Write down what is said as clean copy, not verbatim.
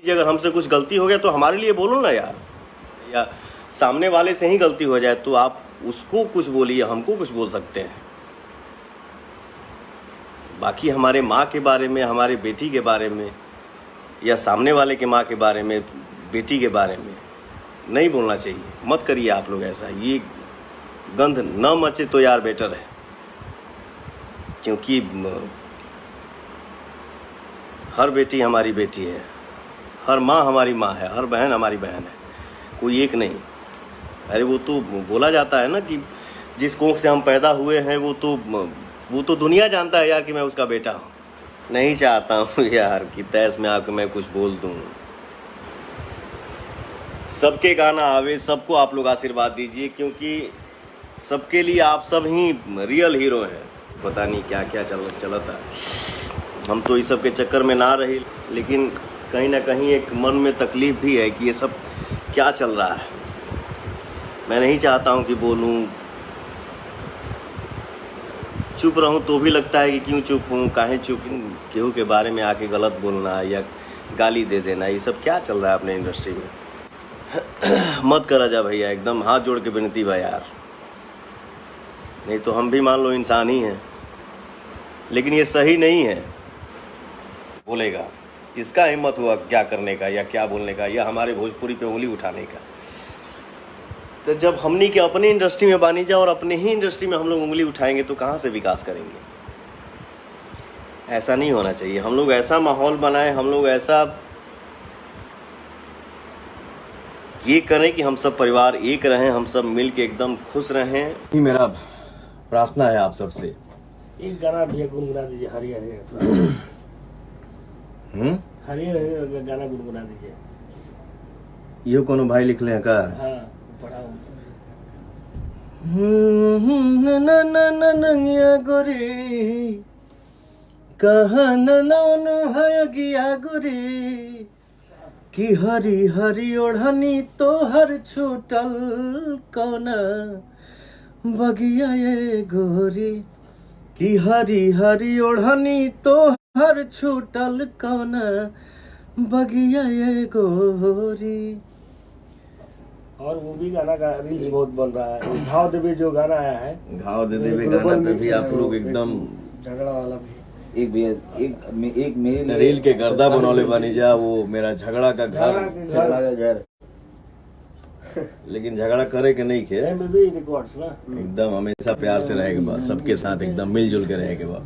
कि अगर हमसे कुछ गलती हो गया तो हमारे लिए बोलो ना यार, या सामने वाले से ही गलती हो जाए तो आप उसको कुछ बोलिए, हमको कुछ बोल सकते हैं। बाकी हमारे माँ के बारे में, हमारे बेटी के बारे में, या सामने वाले के माँ के बारे में, बेटी के बारे में नहीं बोलना चाहिए। मत करिए आप लोग ऐसा, ये गंध न मचे तो यार बेटर है। क्योंकि हर बेटी हमारी बेटी है, हर माँ हमारी माँ है, हर बहन हमारी बहन है, कोई एक नहीं। अरे वो तो बोला जाता है ना कि जिस कोख से हम पैदा हुए हैं वो तो दुनिया जानता है यार कि मैं उसका बेटा हूँ। नहीं चाहता हूँ यार कि तैस में आकर मैं कुछ बोल दूँ। सबके गाना आवे, सबको आप लोग आशीर्वाद दीजिए, क्योंकि सबके लिए आप सब ही रियल हीरो हैं। पता नहीं क्या क्या चलता है, हम तो इस सब के चक्कर में ना रही, लेकिन कहीं ना कहीं एक मन में तकलीफ भी है कि ये सब क्या चल रहा है। मैं नहीं चाहता हूँ कि बोलूँ, चुप रहूँ तो भी लगता है कि क्यों चुप हूँ, काहे चुप हूँ। केहू के बारे में आके गलत बोलना या गाली दे देना, ये सब क्या चल रहा है अपने इंडस्ट्री में। मत करा जा भैया, एकदम हाथ जोड़ के विनती बा यार। नहीं तो हम भी मान लो इंसान ही हैं, लेकिन ये सही नहीं है। बोलेगा किसका हिम्मत हुआ क्या करने का या क्या बोलने का, या हमारे भोजपुरी पे उंगली उठाने का। तो जब हमनी के अपनी इंडस्ट्री में बानी जा और अपने ही इंडस्ट्री में हम लोग उंगली उठाएंगे तो कहाँ से विकास करेंगे। ऐसा नहीं होना चाहिए। हम लोग ऐसा माहौल बनाएं, हम लोग ऐसा ये करें कि हम सब परिवार एक रहें, हम सब मिल के एकदम खुश रहें। ये मेरा प्रार्थना है आप सबसे। एक गाना भी गुनगुना दीजिए, हरी हरी हरी हरी गाना गुनगुना दीजिए। यो कोनो भाई लिख ले का? हाँ, पढ़ाओ। नंगिया गोरी कहा न है गिया गोरी कि हरी हरी ओढ़नी तो हर छूटल कौना बगिया ये गोरी, कि हरी हरी ओढ़नी तो हर छूटल कौना बगिया ये गोरी। और वो भी गाना का रील बहुत बन रहा है, घाव देवे जो गाना आया है, घाव दे देवे गाना पे भी आप लोग एकदम झगड़ा वाला भी एक मेरे रील के गर्दा बनौले बनी जा। वो मेरा झगड़ा का घर, लेकिन झगड़ा करे के नहीं खे, रिकॉर्ड्स ना एकदम हमेशा प्यार से रहेगा, सबके साथ एकदम मिलजुल के रहेगा।